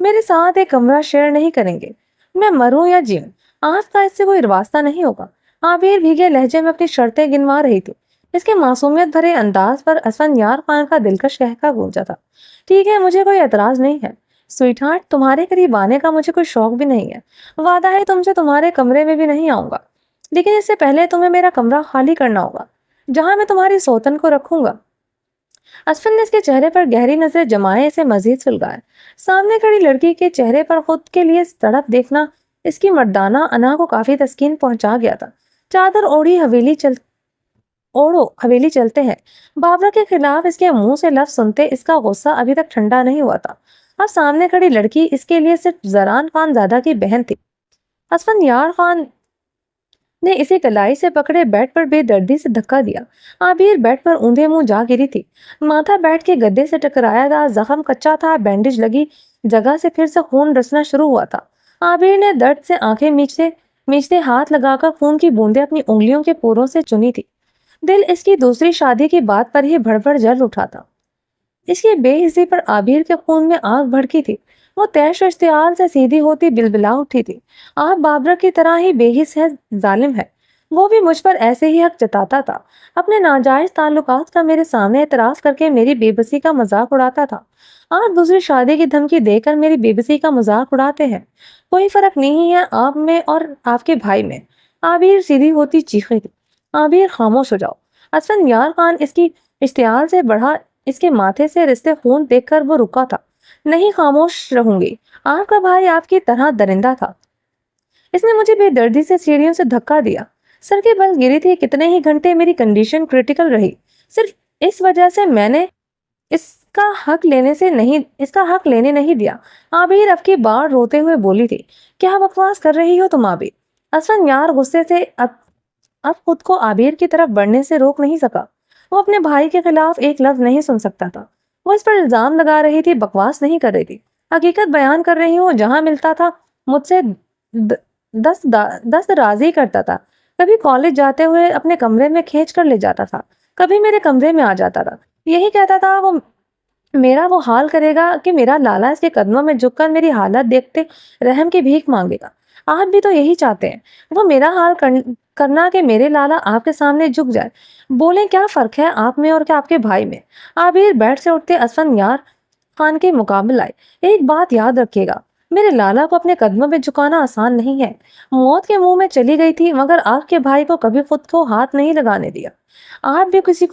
میرے ساتھ ایک کمرہ شیئر نہیں کریں گے؟ میں مروں یا جیوں، آپ کا اس سے کوئی واسطہ نہیں ہوگا۔ عابر بھیگے لہجے میں اپنی شرطیں گنوا رہی تھی۔ اس کے معصومیت بھرے انداز پر اسفندیار خان کا دلکش قہقہ گونجا تھا۔ ٹھیک ہے، مجھے کوئی اعتراض نہیں ہے سویٹ ہارٹ، تمہارے قریب آنے کا مجھے کوئی شوق بھی نہیں ہے۔ وعدہ ہے تم سے تمہارے کمرے میں بھی نہیں آؤں گا، لیکن اس سے پہلے تمہیں میرا کمرہ خالی کرنا ہوگا جہاں میں تمہاری سوتن کو رکھوں گا۔ اسفند نے اس کے چہرے پر گہری نظر جمائے اسے مزید سلگایا۔ سامنے کھڑی لڑکی کے چہرے پر خود کے لیے تڑپ دیکھنا اس کی مردانہ انا کو کافی تسکین پہنچا گیا تھا۔ چادر اوڑو حویلی چلتے ہیں، بابرہ کے خلاف اس کے منہ سے لفظ سنتے اس کا غصہ ابھی تک ٹھنڈا نہیں ہوا تھا۔ اب سامنے کھڑی لڑکی اس کے لیے صرف زران خان زادہ کی بہن تھی۔ اسفندیار خان نے اسے کلائی سے پکڑے بیڈ پر بے دردی سے دھکا دیا۔ عابر بیڈ پر اوندے منہ جا گری تھی، ماتھا بیٹھ کے گدے سے ٹکرایا تھا، زخم کچا تھا، بینڈیج لگی جگہ سے پھر سے خون رسنا شروع ہوا تھا۔ عابر نے درد سے آنکھیں میچتے ہاتھ لگا کر خون کی بوندیں اپنی انگلیوں کے پوروں سے چنی تھی۔ دل اس کی دوسری شادی کی بات پر ہی بھڑ جل اٹھا تھا۔ اس کی بے حسی پر عابر کے خون میں آگ بھڑکی تھی۔ وہ تیش و اشتعال سے سیدھی ہوتی بلبلا اٹھی تھی۔ آپ بابرہ کی طرح ہی بے حس ہے، ظالم ہے، وہ بھی مجھ پر ایسے ہی حق جتاتا تھا، اپنے ناجائز تعلقات کا میرے سامنے اعتراف کر کے میری بے بسی کا مذاق اڑاتا تھا۔ آپ دوسری شادی کی دھمکی دے کر میری بے بسی کا مذاق اڑاتے ہیں۔ کوئی فرق نہیں ہے آپ میں اور آپ کے بھائی میں۔ عابر سیدھی ہوتی چیخے تھی۔ عابر خاموش ہو جاؤ۔ اسفندیار خان اس کی اشتعال سے بڑھا اس کے ماتھے سے رستے خون دیکھ کر وہ رکا تھا۔ نہیں، خاموش رہوں گی، آپ کا بھائی آپ کی طرح درندہ تھا۔ اس نے مجھے بے دردی سے سیڑھیوں سے دھکا دیا، سر کے بل گری تھی، کتنے ہی گھنٹے میری کنڈیشن کریٹیکل رہی، صرف اس وجہ سے میں نے اس کا حق لینے نہیں دیا۔ عابر اب کی بار روتے ہوئے بولی تھی۔ کیا بکواس کر رہی ہو تم عابر؟ اسفندیار غصے سے اب خود کو عابر کی طرف بڑھنے سے روک نہیں سکا۔ وہ اپنے بھائی کے خلاف ایک لفظ نہیں سن سکتا تھا۔ وہ اس پر الزام لگا رہی تھی، بکواس نہیں کر رہی تھی، حقیقت بیان کر رہی ہوں۔ جہاں ملتا تھا مجھ سے دست راضی کرتا تھا، کبھی کالج جاتے ہوئے اپنے کمرے میں کھینچ کر لے جاتا تھا، کبھی میرے کمرے میں آ جاتا تھا، یہی کہتا تھا وہ حال کرے گا کہ میرا لالا اس کے قدموں میں جھک کر میری حالت دیکھتے رحم کی بھیک مانگے گا۔ آپ بھی تو یہی چاہتے ہیں، وہ میرا حال کرنا کہ میرے لالا آپ کے سامنے جھک جائے۔ بولیں کیا فرق ہے آپ میں اور کیا آپ کے بھائی میں؟ عابر بیٹھ سے اٹھتے اسفندیار خان کے مقابل آئے۔ ایک بات یاد رکھیے گا، میرے لالا کو اپنے قدموں میں جھکانا آسان نہیں ہے۔ موت کے منہ میں چلی گئی تھی مگر آپ کے بھائی کو کبھی خود کو ہاتھ نہیں لگانے دیا۔ آپ کسی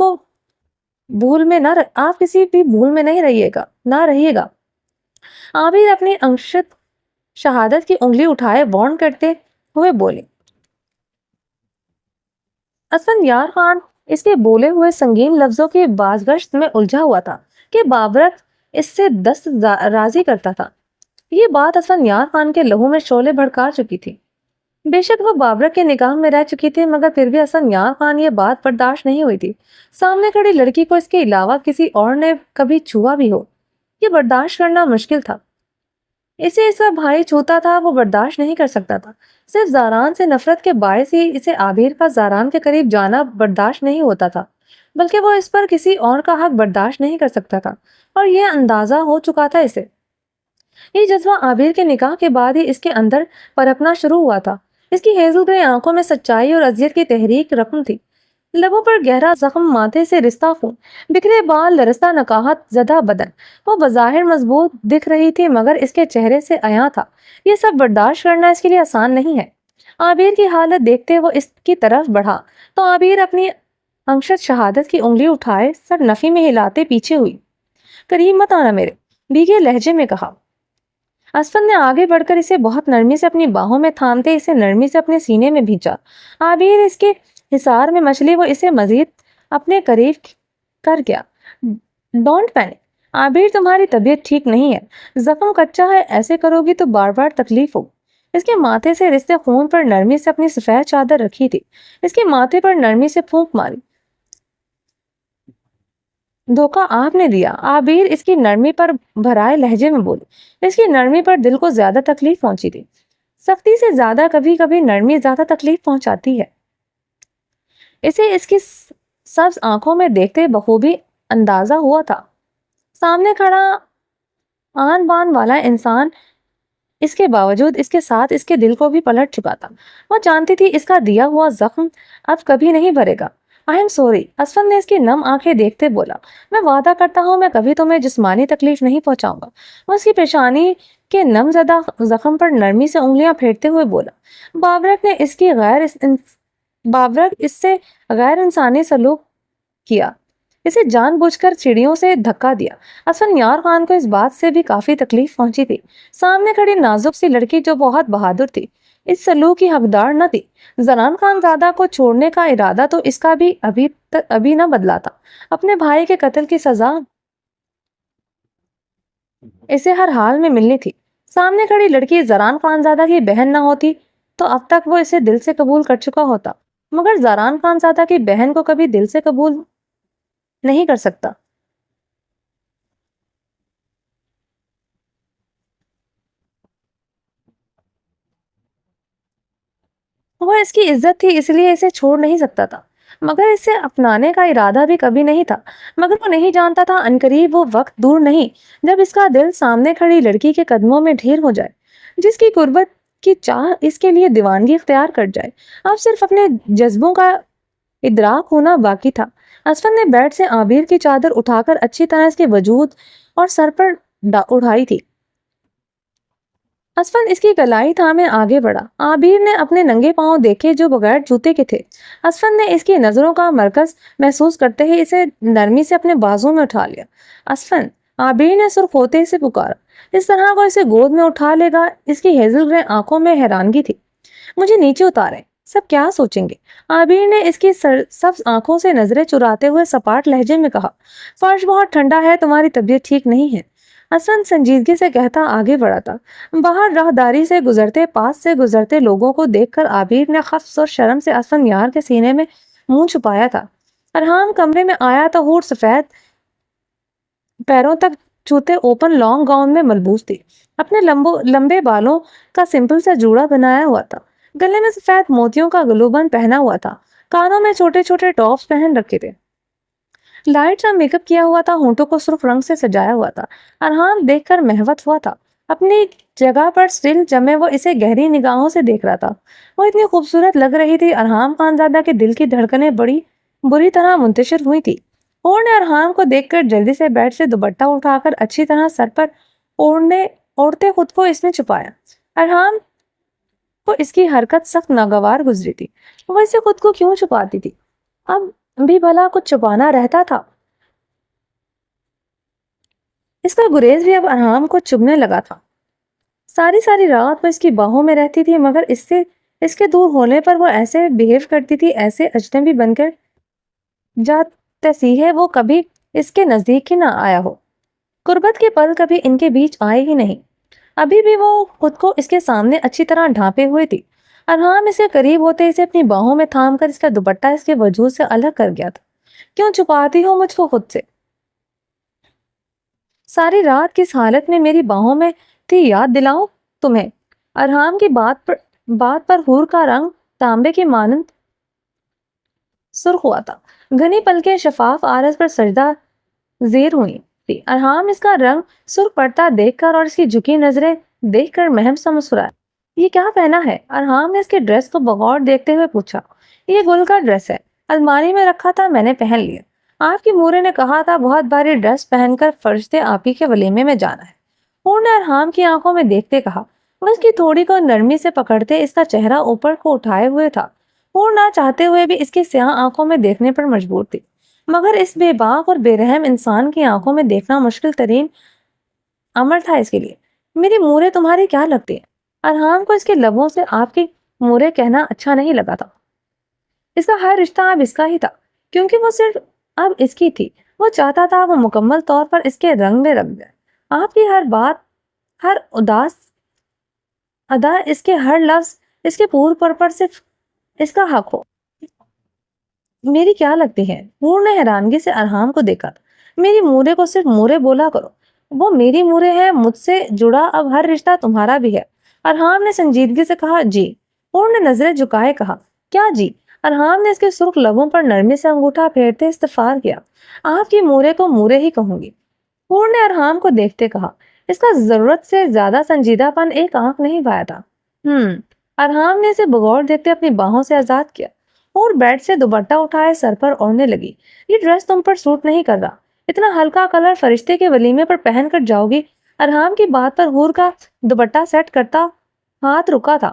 بھی بھول میں نہیں رہیے گا۔ عابر اپنی انشت شہادت کی انگلی اٹھائے وارن کرتے ہوئے بولے۔ اسفندیار خان اس کے بولے ہوئے سنگین لفظوں کی بازگشت میں الجھا ہوا تھا کہ بابرک اس سے دست راضی کرتا تھا۔ یہ بات اسفندیار خان کے لہو میں شعلے بھڑکا چکی تھی۔ بے شک وہ بابرک کے نکاح میں رہ چکی تھی مگر پھر بھی اسفندیار خان یہ بات برداشت نہیں ہوئی تھی۔ سامنے کھڑی لڑکی کو اس کے علاوہ کسی اور نے کبھی چھوا بھی ہو، یہ برداشت کرنا مشکل تھا۔ اسے اس کا بھائی چھوتا تھا، وہ برداشت نہیں کر سکتا تھا۔ صرف زاران سے نفرت کے باعث ہی اسے عابر کا زاران کے قریب جانا برداشت نہیں ہوتا تھا، بلکہ وہ اس پر کسی اور کا حق برداشت نہیں کر سکتا تھا، اور یہ اندازہ ہو چکا تھا اسے۔ یہ جذبہ عابر کے نکاح کے بعد ہی اس کے اندر پرپنا شروع ہوا تھا۔ اس کی ہیزل گرے آنکھوں میں سچائی اور اذیت کی تحریک رقم تھی، لبوں پر گہرا زخم، ماتھے سے رستہ خون، بکھرے بال، لرزتا نکاحت زدہ بدن۔ وہ بظاہر مضبوط دکھ رہی تھی مگر اس کے چہرے سے عیاں تھا یہ سب برداشت کرنا اس کے لیے آسان نہیں ہے۔ عابر کی حالت دیکھتے وہ اس کی طرف بڑھا تو عابر اپنی انشت شہادت کی انگلی اٹھائے سر نفی میں ہلاتے پیچھے ہوئی۔ قریب مت آنا میرے، بھیگے لہجے میں کہا۔ اسفند نے آگے بڑھ کر اسے بہت نرمی سے اپنی باہوں میں تھامتے اسے نرمی سے اپنے سینے میں بھیجا۔ عابر اس کے حصار میں مچلی وہ اسے مزید اپنے قریب کر گیا۔ ڈونٹ پینک عابر، تمہاری طبیعت ٹھیک نہیں ہے، زخم کچا ہے، ایسے کرو گی تو بار بار تکلیف ہوگی۔ اس کے ماتھے سے رستے خون پر نرمی سے اپنی سفید چادر رکھی تھی، اس کے ماتھے پر نرمی سے پھونک ماری۔ دھوکہ آپ نے دیا، عابر اس کی نرمی پر بھرائے لہجے میں بولی۔ اس کی نرمی پر دل کو زیادہ تکلیف پہنچی تھی۔ سختی سے زیادہ کبھی کبھی نرمی زیادہ تکلیف پہنچاتی ہے۔ اسے اس کی سبز آنکھوں میں دیکھتے بخوبی اندازہ ہوا تھا۔ سامنے کھڑا آن بان والا انسان اس کے باوجود اس کے ساتھ اس کے دل کو بھی پلٹ چکا تھا۔ وہ جانتی تھی اس کا دیا ہوا زخم اب کبھی نہیں بھرے گا۔ آئی ایم سوری، اسفند نے اس کی نم آنکھیں دیکھتے بولا۔ میں وعدہ کرتا ہوں میں کبھی تمہیں جسمانی تکلیف نہیں پہنچاؤں گا۔ وہ اس کی پیشانی کے نم زدہ زخم پر نرمی سے انگلیاں پھیرتے ہوئے بولا۔ بابرک اس سے غیر انسانی سلوک کیا، اسے جان بوجھ کر سیڑھیوں سے دھکا دیا۔ اسفند یار خان کو اس بات سے بھی کافی تکلیف پہنچی تھی۔ سامنے کھڑی نازک سی لڑکی جو بہت بہادر تھی اس سلوک کی حقدار نہ تھی۔ زنان خان زادہ کو چھوڑنے کا ارادہ تو اس کا بھی ابھی نہ بدلا تھا۔ اپنے بھائی کے قتل کی سزا اسے ہر حال میں ملنی تھی۔ سامنے کھڑی لڑکی زران خان زادہ کی بہن نہ ہوتی تو اب تک وہ اسے دل سے قبول کر چکا ہوتا، مگر زران خان زادہ کی بہن کو کبھی دل سے قبول نہیں کر سکتا۔ وہ اس کی عزت تھی اس لیے اسے چھوڑ نہیں سکتا تھا، مگر اسے اپنانے کا ارادہ بھی کبھی نہیں تھا۔ مگر وہ نہیں جانتا تھا عنقریب وہ وقت دور نہیں جب اس کا دل سامنے کھڑی لڑکی کے قدموں میں ڈھیر ہو جائے، جس کی قربت کی چاہ اس کے لیے دیوانگی اختیار کر جائے۔ اب صرف اپنے جذبوں کا ادراک ہونا باقی تھا۔ اسفند نے بیڈ سے عابر کی چادر اٹھا کر اچھی طرح اس کے وجود اور سر پر اڑائی تھی۔ اسفند اس کی کلائی تھامے آگے بڑھا۔ عابر نے اپنے ننگے پاؤں دیکھے جو بغیر جوتے کے تھے۔ اسفند نے اس کی نظروں کا مرکز محسوس کرتے ہی اسے نرمی سے اپنے بازو میں اٹھا لیا۔ اسفند، عابر نے سرخ ہوتے سے پکارا۔ اس طرح وہ اسے گود میں اٹھا لے گا، اس کی ہیزل گرے آنکھوں میں حیرانگی تھی۔ مجھے نیچے اتارے، سب کیا سوچیں گے؟ عابر نے اس کی سبز آنکھوں سے نظریں چراتے ہوئے سپاٹ لہجے میں کہا۔ فرش بہت ٹھنڈا ہے، تمہاری طبیعت ٹھیک نہیں ہے، اسفند سنجیدگی سے کہتا آگے بڑھا تھا۔ باہر راہداری سے گزرتے پاس سے گزرتے لوگوں کو دیکھ کر عابر نے خفت اور شرم سے اسفند یار کے سینے میں منہ چھپایا تھا۔ ارحام کمرے میں آیا تو ہور سفید پیروں تک جوتے اوپن لانگ گاؤن میں ملبوس تھی۔ اپنے لمبے بالوں کا سمپل سا جوڑا بنایا ہوا تھا، گلے میں سفید موتیوں کا گلوبند پہنا ہوا تھا، کانوں میں چھوٹے چھوٹے ٹاپس پہن رکھے تھے، لائٹ سا میک اپ کیا ہوا تھا، ہونٹوں کو سرخ رنگ سے سجایا ہوا تھا۔ ارحام دیکھ کر محوت ہوا تھا۔ اپنی جگہ پر سٹل جمے وہ اسے گہری نگاہوں سے دیکھ رہا تھا۔ وہ اتنی خوبصورت لگ رہی تھی، ارحام خانزادہ کے دل کی دھڑکنیں بڑی بری طرح منتشر ہوئی تھی۔ ہور نے ارحام کو دیکھ کر جلدی سے بیڈ سے دوپٹہ اٹھا کر اچھی طرح سر پر اوڑھتے خود کو اس نے چھپایا۔ ارحام کو اس کی حرکت سخت ناگوار گزری تھی۔ وہ اسے خود کو کیوں چھپاتی تھی؟ اب بھی بھلا کچھ چھپانا رہتا تھا؟ اس کا گریز بھی اب ارحام کو چبھنے لگا تھا۔ ساری رات وہ اس کی باہوں میں رہتی تھی، مگر اس کے دور ہونے پر وہ ایسے بیہیو کرتی تھی، ایسے اجنبی بن کر جاتی ہے وہ کبھی اس کے نزدیک ہی نہ آیا ہو۔ قربت کے پل کبھی ان کے بیچ آئے ہی نہیں۔ ابھی بھی وہ خود کو اس کے سامنے اچھی طرح ڈھانپے ہوئے تھی۔ ارحام اسے قریب ہوتے اسے اپنی باہوں میں تھام کر اس کا دوپٹہ اس کے وجود سے الگ کر گیا تھا۔ کیوں چھپاتی ہو مجھ کو خود سے؟ ساری رات کس حالت میں میری باہوں میں تھی یاد دلاؤں تمہیں؟ ارحام کی بات پر ہور کا رنگ تانبے کی مانند سرخ ہوا تھا۔ گھنی پلکیں شفاف آرز پر سجدہ زیر ہوئی تھی۔ ارحام اس کا رنگ سرخ پڑتا دیکھ کر اور اس کی جھکی نظریں دیکھ کر محم سا مسکرایا۔ یہ کیا پہنا ہے؟ ارحام نے اس کے ڈریس کو بغور دیکھتے ہوئے پوچھا۔ یہ گل کا ڈریس ہے، الماری میں رکھا تھا، میں نے پہن لیا۔ آپ کی مورے نے کہا تھا بہت بھاری ڈریس پہن کر فرشتے آپی کے ولیمے میں جانا ہے۔ ہور نے ارحام کی آنکھوں میں دیکھتے کہا۔ وہ اس کی تھوڑی کو نرمی سے پکڑتے اس کا چہرہ اوپر کو اٹھائے ہوئے تھا۔ ہور نہ چاہتے ہوئے بھی اس کی سیاہ آنکھوں میں دیکھنے پر مجبور تھی، مگر اس بے باک اور بے رحم انسان کی آنکھوں میں دیکھنا مشکل ترین امر تھا اس کے لیے۔ میری مورے تمہاری کیا لگتی ہیں؟ ارحام کو اس کے لبوں سے آپ کی مورے کہنا اچھا نہیں لگا تھا۔ اس کا ہر رشتہ اب اس کا ہی تھا، کیونکہ وہ صرف اب اس کی تھی۔ وہ چاہتا تھا وہ مکمل طور پر اس کے رنگ میں رکھ جائے۔ آپ کی ہر بات، ہر اداس ادا، اس کے ہر لفظ، اس کے پور پر صرف اس کا حق ہو۔ میری کیا لگتی ہے؟ ہور نے حیرانگی سے ارحام کو دیکھا۔ میری مورے کو صرف مورے بولا کرو، وہ میری مورے ہے، مجھ سے جڑا اب ہر رشتہ تمہارا بھی ہے۔ ارحام نے سنجیدگی سے کہا جی۔ ہور نے نظریں جھکائے کہا کیا جی؟ ارحام نے اس کے سرخ لبوں پر نرمی سے انگوٹھا پھیرتے استغفار کیا۔ آپ کی مورے کو مورے ہی کہوں گی۔ ہور نے ارحام کو دیکھتے کہا اس کا ضرورت سے زیادہ سنجیدہ پن ایک آنکھ نہیں پایا تھا۔ ارحام نے اسے بغور دیکھتے اپنی باہوں سے آزاد کیا اور بیڈ سے دوپٹہ اٹھائے سر پر اوڑھنے لگی۔ یہ ڈریس تم پر سوٹ نہیں کر رہا، اتنا ہلکا کلر فرشتے کے ولیمے پر پہن کر جاؤ گی۔ ارحام کی بات پر حور کا دوپٹہ سیٹ کرتا ہاتھ رکا تھا۔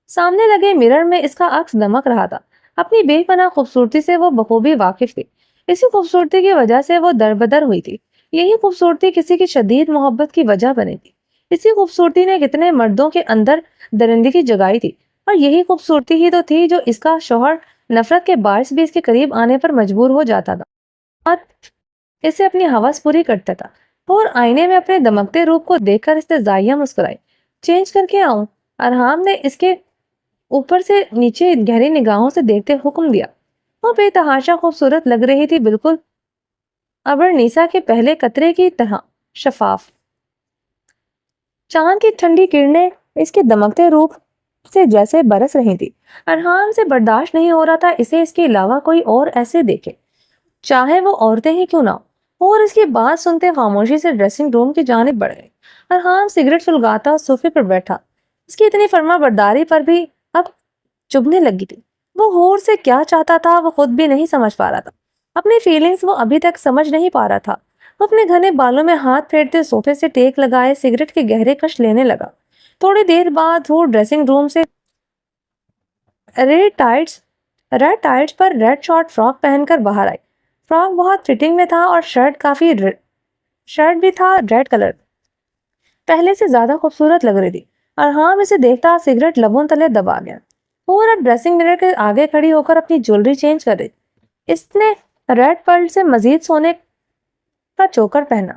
سامنے لگے مرر میں اس کا عکس دمک رہا تھا۔ اپنی بے پناہ خوبصورتی سے وہ بخوبی واقف تھی۔ اسی خوبصورتی کی وجہ سے وہ دربدر ہوئی تھی۔ یہی خوبصورتی کسی کی شدید محبت کی وجہ بنی تھی۔ اسی خوبصورتی نے کتنے مردوں کے اندر درندگی جگائی تھی، اور یہی خوبصورتی ہی تو تھی جو اس کا شوہر نفرت کے باعث بھی اس کے قریب آنے پر مجبور ہو جاتا تھا اور اسے اپنی ہوس پوری کرتا تھا۔ اور آئینے میں اپنے دمکتے روپ کو دیکھ کر استہزائیہ مسکرائی۔ چینج کر کے آؤں؟ ارحام نے اس کے اوپر سے نیچے گہری نگاہوں سے دیکھتے حکم دیا۔ وہ بے تحاشا خوبصورت لگ رہی تھی، بالکل ابر نیسا کے پہلے قطرے کی طرح شفاف۔ چاند کی ٹھنڈی کرنیں اس کے دمکتے روپ سے جیسے برس رہی تھی۔ ارحام سے برداشت نہیں ہو رہا تھا اسے اس کے علاوہ کوئی اور ایسے دیکھے، چاہے وہ عورتیں ہی کیوں نہ ہو، اور اس کی بات سنتے خاموشی سے ڈریسنگ روم کی جانب بڑھ گئی۔ ارحام سگریٹ سلگاتا صوفے پر بیٹھا۔ اس کی اتنی فرما برداری پر بھی اب چبھنے لگی تھی۔ وہ حور سے کیا چاہتا تھا وہ خود بھی نہیں سمجھ پا رہا تھا۔ اپنی فیلنگز وہ ابھی تک سمجھ نہیں پا رہا تھا۔ وہ اپنے گھنے بالوں میں ہاتھ پھیرتے صوفے سے ٹیک لگائے سگریٹ کے گہرے کش لینے لگا۔ تھوڑی دیر بعد وہ ڈریسنگ روم سے ریڈ ٹائٹس پر ریڈ شارٹ فراک پہن کر باہر آئی۔ فراک بہت فٹنگ میں تھا اور شرٹ بھی تھا ریڈ کلر، پہلے سے زیادہ خوبصورت لگ رہی تھی۔ ارحام اسے دیکھتا سگریٹ لبوں تلے دبا گیا۔ اور اب ڈریسنگ مرر کے آگے کھڑی ہو کر اپنی جویلری چینج کر رہی۔ اس نے ریڈ پرل سے مزید سونے کا چوکر پہنا،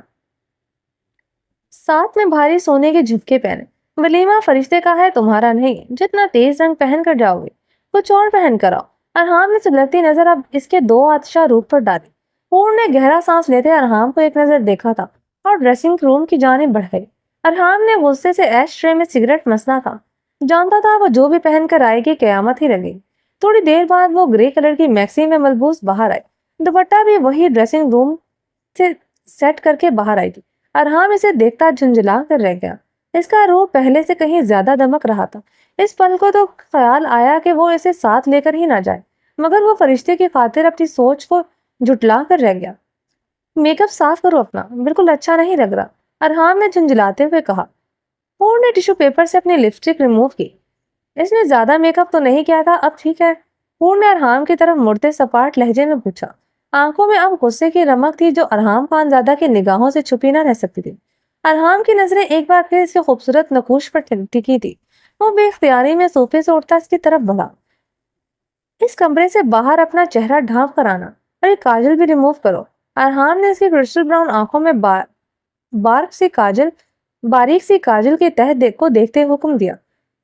ساتھ میں بھاری سونے کے جھمکے پہنے۔ ولیمہ فرشتے کا ہے، تمہارا نہیں۔ جتنا تیز رنگ پہن کر جاؤ گے کچھ اور پہن کر آؤ۔ ارحام نے سلگتی نظر اب اس کے دو آتشہ روپ پر ڈالی۔ حور نے گہرا سانس لیتے ارحام کو ایک نظر دیکھا تھا اور ڈریسنگ روم کی جانب بڑھ گئی۔ ارحام نے غصے سے ایش ٹرے میں سگریٹ مسنا تھا، جانتا تھا وہ جو بھی پہن کر آئے گی قیامت ہی لگے گی۔ تھوڑی دیر بعد وہ گرے کلر کی میکسی میں ملبوس باہر آئی، دوپٹہ بھی وہی ڈریسنگ روم سے سیٹ کر کے باہر آئی تھی۔ ارحام اسے دیکھتا جھنجھلا کر رہ گیا۔ اس کا روح پہلے سے کہیں زیادہ دمک رہا تھا۔ اس پل کو تو خیال آیا کہ وہ اسے ساتھ لے کر ہی نہ جائے، مگر وہ فرشتے کی خاطر اپنی سوچ کو جھٹلا کر رہ گیا۔ میک اپ صاف کرو اپنا، بالکل اچھا نہیں لگ رہا، ارحام نے جھنجھلاتے ہوئے کہا۔ حور نے ٹیشو پیپر سے اپنی لپسٹک ریموو کی۔ اس نے زیادہ میک اپ تو نہیں کیا تھا، اب ٹھیک ہے؟ حور نے ارحام کی طرف مڑتے سپاٹ لہجے میں پوچھا۔ آنکھوں میں اب غصے کی رمق تھی جو ارحام خان زادہ کی نگاہوں سے چھپی نہ رہ سکتی تھی۔ ارحام کی نظریں ایک بار پھر اس کے خوبصورت نقوش پر ٹکی تھی۔ وہ بے اختیاری میں صوفے سے اٹھتا اس کی طرف بڑھا۔ اس کمرے سے باہر اپنا چہرہ ڈھانپ کر آنا اور یہ کاجل بھی ریموو کرو۔ ارحام نے اس کی کرسٹل براؤن آنکھوں میں باریک سی کاجل کے تہہ کو دیکھتے حکم دیا۔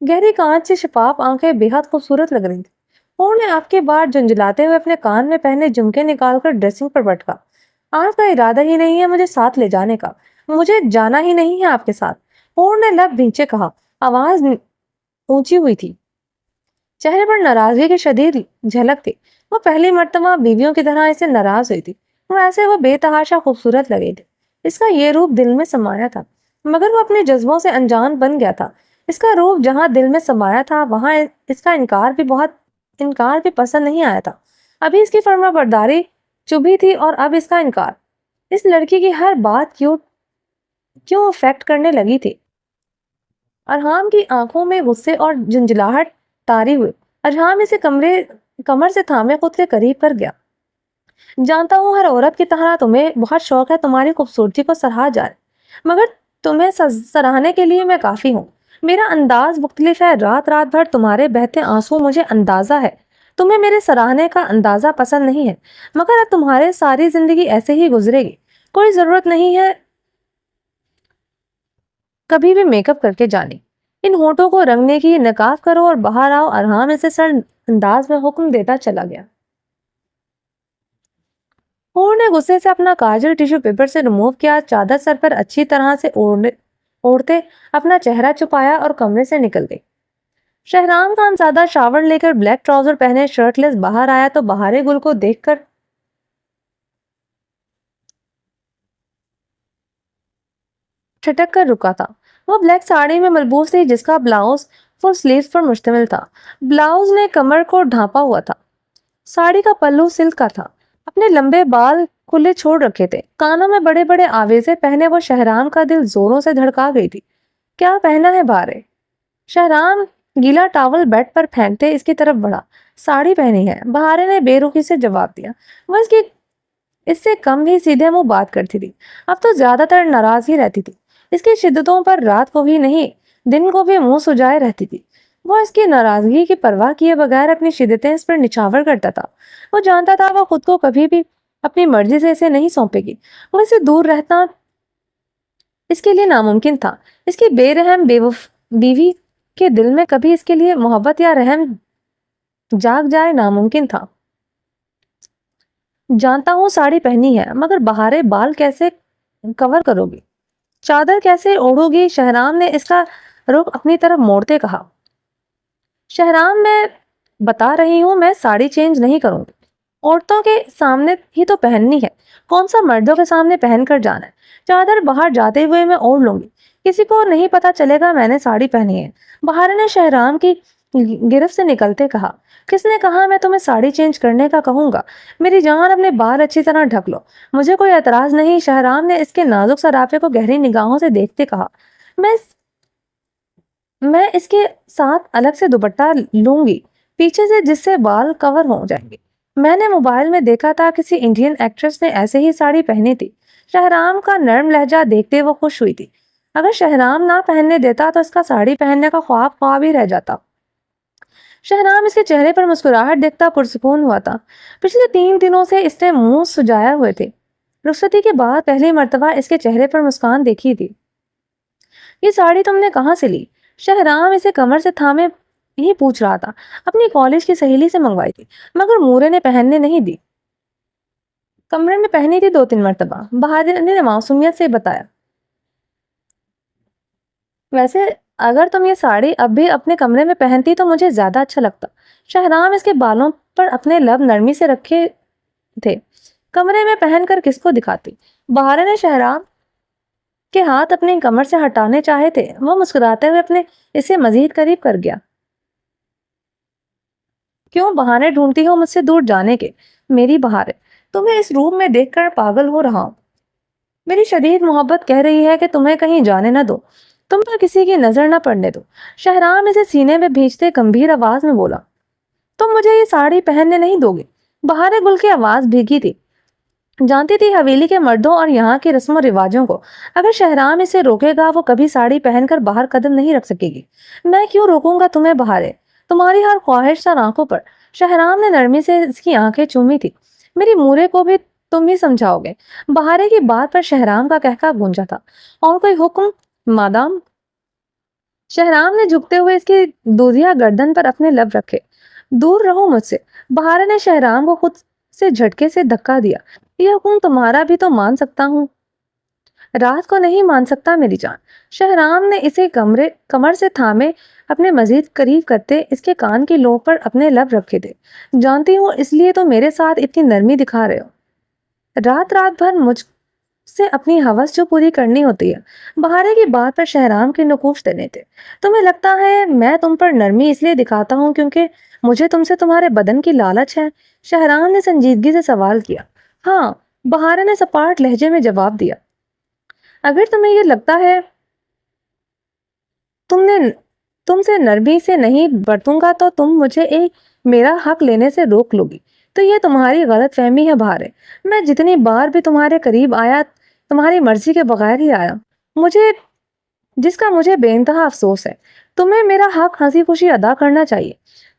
گہری کانچ سے شفاف آنکھیں بے حد خوبصورت لگ رہی تھی۔ حور نے آپ کے بار جھنجھلاتے ہوئے اپنے کان میں پہنے جھمکے نکال کر ڈریسنگ پر بٹکا۔ آپ کا ارادہ ہی نہیں ہے مجھے ساتھ لے جانے کا، مجھے جانا ہی نہیں ہے آپ کے ساتھ، حور نے لب بھینچے کہا۔ آواز اونچی ہوئی تھی، چہرے پر ناراضگی کی شدید جھلک تھی۔ وہ پہلی مرتبہ بیویوں کی طرح اسے ناراض ہوئی تھی۔ ویسے وہ بے تحاشا خوبصورت لگی تھی۔ اس کا یہ روپ دل میں سمایا تھا، مگر وہ اپنے جذبوں سے انجان بن گیا تھا۔ اس کا روپ جہاں دل میں سمایا تھا وہاں اس کا انکار بھی پسند نہیں آیا تھا۔ ابھی اس کی فرما برداری چبھی تھی اور اب اس کا انکار۔ اس لڑکی کی ہر بات کیوں افیکٹ کرنے لگی تھی۔ ارحام کی آنکھوں میں غصے اور جھنجھلاہٹ طاری ہوئے۔ ارحام اسے کمر سے تھامے خود کے قریب کر گیا۔ جانتا ہوں ہر عورت کی طرح تمہیں بہت شوق ہے تمہاری خوبصورتی کو سراہا جائے، مگر تمہیں سراہنے کے لیے میں کافی ہوں۔ میرا انداز مختلف ہے، رات بھر تمہارے بہتے آنسو مجھے اندازہ ہے، تمہیں میرے سراہنے کا اندازہ پسند نہیں ہے، مگر اب تمہارے ساری زندگی ایسے ہی گزرے گی، کوئی ضرورت نہیں ہے کبھی بھی میک اپ کر کے جانے۔ ان ہونٹوں کو رنگنے کی، نقاب کرو اور باہر آؤ۔ ارحام اسے سر انداز میں حکم دیتا چلا گیا۔ حور نے غصے سے اپنا کاجل ٹیشو پیپر سے ریموو کیا، چادر سر پر اچھی طرح سے اوڑھتے اپنا چہرہ چھپایا اور کمرے سے نکل گئی۔ شہرام خان زادہ شاور لے کر بلیک ٹراؤزر پہنے شرٹ لیس باہر آیا تو بہارے گل کو دیکھ کر ٹھٹک کر رکا تھا۔ وہ بلیک ساڑی میں ملبوس تھی جس کا بلاؤز فل سلیوز پر مشتمل تھا۔ بلاؤز نے کمر کو ڈھانپا ہوا تھا۔ ساڑی کا پلو سلک کا تھا۔ اپنے لمبے بال کھلے چھوڑ رکھے تھے۔ کانوں میں بڑے بڑے آویزے پہنے وہ شہرام کا دل زوروں سے دھڑکا گئی تھی۔ کیا پہنا ہے بھارے؟ شہرام گیلا ٹاول بیڈ پر پھینکتے اس کی طرف بڑھا۔ ساڑی پہنی ہے، بہارے نے بے رخی سے جواب دیا۔ وہ اس سے کم ہی سیدھے منہ بات کرتی تھی۔ اب تو زیادہ تر ناراض ہی رہتی تھی۔ اس کی شدتوں پر رات کو ہی نہیں، دن کو بھی منہ سجائے رہتی تھی۔ وہ اس کی ناراضگی کی پرواہ کیے بغیر اپنی شدتیں اس پر نچھاور کرتا تھا۔ وہ جانتا تھا وہ خود کو کبھی بھی اپنی مرضی سے اسے نہیں سونپے گی۔ وہ اسے دور رہنا اس کے لیے ناممکن تھا۔ اس کی بے رحم بیوی کے دل میں کبھی اس کے لیے محبت یا رحم جاگ جائے ناممکن تھا۔ جانتا ہوں ساڑی پہنی ہے، مگر بہارے بال کیسے کور کرو گی؟ چادر کیسے اوڑھو گی؟ شہرام نے اس کا رخ اپنی طرف موڑتے کہا۔ شہرام، میں بتا رہی ہوں میں ساڑی چینج نہیں کروں گی۔ عورتوں کے سامنے ہی تو پہننی ہے، کون سا مردوں کے سامنے پہن کر جانا ہے؟ چادر باہر جاتے ہوئے میں اوڑھ لوں گی، کسی کو نہیں پتا چلے گا میں نے ساڑی پہنی ہے۔ بہارے نے شہرام کی گرفت سے نکلتے کہا۔ کس نے کہا میں تمہیں ساڑی چینج کرنے کا کہوں گا؟ میری جان، اپنے بال اچھی طرح ڈھک لو۔ مجھے کوئی اعتراض نہیں، شہرام نے اس کے نازک سراپے کو گہری نگاہوں سے دیکھتے کہا۔ میں اس کے ساتھ الگ سے دوپٹہ لوں گی پیچھے سے، جس سے بال کور ہو جائیں گے۔ میں نے موبائل میں دیکھا تھا کسی انڈین ایکٹریس نے ایسے ہی ساڑی پہنی تھی۔ شہرام کا نرم لہجہ دیکھتے وہ خوش ہوئی تھی۔ اگر شہرام نہ پہننے دیتا تو اس کا ساڑی پہننے کا خواب ہی رہ جاتا۔ شہرام اس کے چہرے پر مسکراہٹ دیکھتا پرسکون ہوا تھا۔ پچھلے 3 دنوں سے اس نے منہ سجایا ہوئے تھے۔ رخصتی کے بعد پہلی مرتبہ اس کے چہرے پر مسکان دیکھی تھی۔ یہ ساڑی تم نے کہاں سے لی؟ شہرام اسے کمر سے تھامے ہی پوچھ رہا تھا۔ اپنی کالج کی سہیلی سے منگوائی تھی، مگر مورے نے پہننے نہیں دی۔ کمرے میں پہنی تھی 2-3 مرتبہ، بہادر نے معصومیت سے بتایا۔ ویسے اگر تم یہ ساڑی اب بھی اپنے کمرے میں پہنتی تو مجھے زیادہ اچھا لگتا۔ شہرام اس کے بالوں پر اپنے لب نرمی سے رکھے تھے۔ کمرے میں پہن کر کس کو دکھاتی؟ بہارے نے شہرام کے ہاتھ اپنی کمر سے ہٹانے چاہے تھے۔ وہ مسکراتے ہوئے اسے مزید قریب کر گیا۔ کیوں بہانے ڈھونڈتی ہو مجھ سے دور جانے کے؟ میری بہارے، تمہیں اس روم میں دیکھ کر پاگل ہو رہا ہوں۔ میری شدید محبت کہہ رہی ہے کہ تمہیں کہیں جانے نہ دو، تم پر کسی کی نظر نہ پڑنے دو۔ شہرام اسے سینے میں بھیجتے گمبھیر آواز میں بولا۔ تم مجھے یہ ساڑی پہننے نہیں دو گے؟ بہارے گل کی آواز بھیگی تھی، جانتی تھی حویلی کے مردوں اور یہاں کے رسم و رواجوں کو۔ اگر شہرام اسے روکے گا وہ کبھی ساڑی پہن کر باہر قدم نہیں رکھ سکے گی۔ میں کیوں روکوں گا تمہیں بہارے؟ تمہاری ہر خواہش سر آنکھوں پر۔ شہرام نے نرمی سے اس کی آنکھیں چومی تھی۔ میری مورے کو بھی تم ہی سمجھاؤ گے؟ بہارے کی بات پر شہرام کا کہکا گونجا تھا۔ اور کوئی حکم مادام؟ شہرام نے جھکتے ہوئے اس کی دودھیا گردن پر اپنے لب رکھے۔ دور رہو مجھ سے۔ بہارے نے شہرام کو خود سے جھٹکے سے دھکا دیا۔ یہ حکم تمہارا بھی تو مان سکتا ہوں، رات کو نہیں مان سکتا میری جان۔ شہرام نے اسے کمر سے تھامے اپنے مزید قریب کرتے اس کے کان کی لو پر اپنے لب رکھے تھے۔ جانتی ہوں اس لیے تو میرے ساتھ اتنی نرمی دکھا رہے ہو۔ رات بھر مجھ سے اپنی ہوس جو پوری کرنی ہوتی ہے۔ بہارے کی بات پر شہرام کے نقوش تنے تھے۔ تمہیں لگتا ہے میں تم پر نرمی اس لیے دکھاتا ہوں کیونکہ مجھے تم سے تمہارے بدن کی لالچ ہے؟ شہرام نے سنجیدگی سے سوال کیا۔ ہاں، بہارے نے سپاٹ لہجے میں جواب دیا۔ اگر تمہیں یہ لگتا ہے تم سے نرمی سے نہیں برتوں گا تو تم مجھے میرا حق لینے سے روک لو گی، تو یہ تمہاری غلط فہمی ہے بہارے۔ میں جتنی بار بھی تمہارے قریب آیا تمہاری مرضی کے بغیر ہی آیا، جس کا مجھے بے انتہا افسوس ہے۔ تمہیں میرا حق ہنسی خوشی ادا کرنا چاہیے۔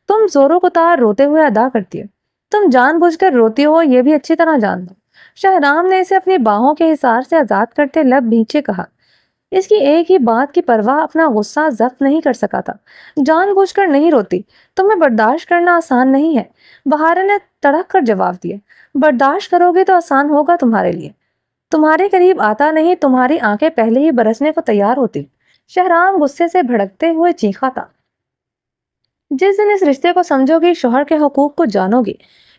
تم زوروں کو تار روتے ہوئے ادا کرتی ہو، تم جان بوجھ کر روتی ہو، یہ بھی اچھی طرح جانتا ہوں۔ شہرام نے اسے اپنی باہوں کے حصار سے آزاد کرتے لب بھینچے کہا۔ اس کی ایک ہی بات کی پرواہ اپنا غصہ ضبط نہیں کر سکا تھا۔ جان بوجھ کر نہیں روتی، تمہیں برداشت کرنا آسان نہیں ہے، بہارے نے تڑک کر جواب دیا۔ برداشت کرو گے تو آسان ہوگا تمہارے لیے۔ تمہارے قریب آتا نہیں، تمہاری آنکھیں پہلے ہی برسنے کو تیار ہوتی۔ شہرام غصے سے بھڑکتے ہوئے چیخا تھا۔ جس دن اس رشتے کو سمجھو گی، شوہر کے حقوق کو جانو گی،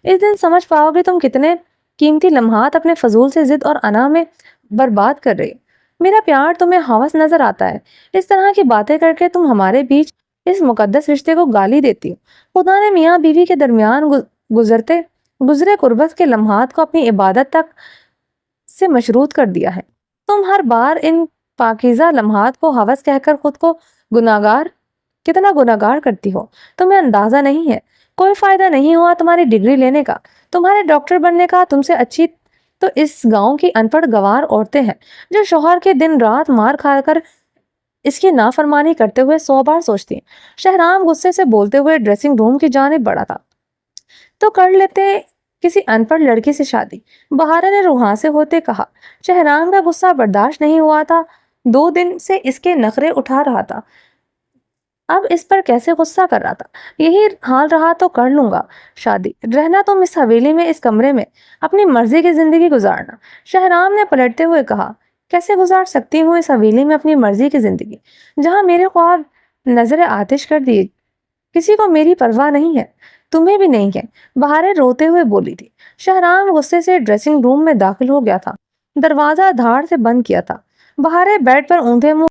اس دن سمجھ پاؤ گے تم کتنے قیمتی لمحات اپنے فضول سے ضد اور انا میں برباد کر رہے۔ میرا پیار تمہیں ہوس نظر آتا ہے، اس طرح کی باتیں کر کے تم ہمارے بیچ اس مقدس رشتے کو گالی دیتی ہو۔ خدا نے میاں بیوی کے درمیان گزرے قربت کے لمحات کو اپنی عبادت تک سے مشروط کر دیا ہے۔ تم ہر بار ان پاکیزہ لمحات کو ہوس کہہ کر خود کو کتنا گناہگار کرتی ہو، تمہیں اندازہ نہیں ہے۔ کوئی فائدہ نہیں ہوا تمہاری ڈگری لینے کا، تمہارے ڈاکٹر بننے کا۔ تم سے اچھی تو اس گاؤں کی ان پڑھ گوار عورتیں ہیں جو شوہر کے دن رات مار کھا کر اس کی نافرمانی کرتے ہوئے 100 بار سوچتی ہیں۔ شہرام غصے سے بولتے ہوئے ڈریسنگ روم کی جانب بڑھا تھا۔ تو کر لیتے کسی ان پڑھ لڑکی سے شادی، بہارا نے روحاں سے ہوتے کہا۔ شہرام کا غصہ برداشت نہیں ہوا تھا، 2 دن سے اس کے نخرے اٹھا رہا تھا، اب اس پر کیسے غصہ کر رہا تھا۔ یہی حال رہا تو کر لوں گا شادی، رہنا تم اس حویلی میں، اس کمرے میں، اپنی مرضی کی زندگی گزارنا۔ شہرام نے پلٹتے ہوئے کہا، کیسے گزار سکتی ہوں اس حویلی میں اپنی مرضی کی زندگی، جہاں میرے خواب نظر آتش کر دیے، کسی کو میری پرواہ نہیں ہے، تمہیں بھی نہیں ہے، بہارے روتے ہوئے بولی تھی۔ شہرام غصے سے ڈریسنگ روم میں داخل ہو گیا تھا، دروازہ دھاڑ سے بند کیا تھا۔ بہارے بیڈ پر اونھے منہ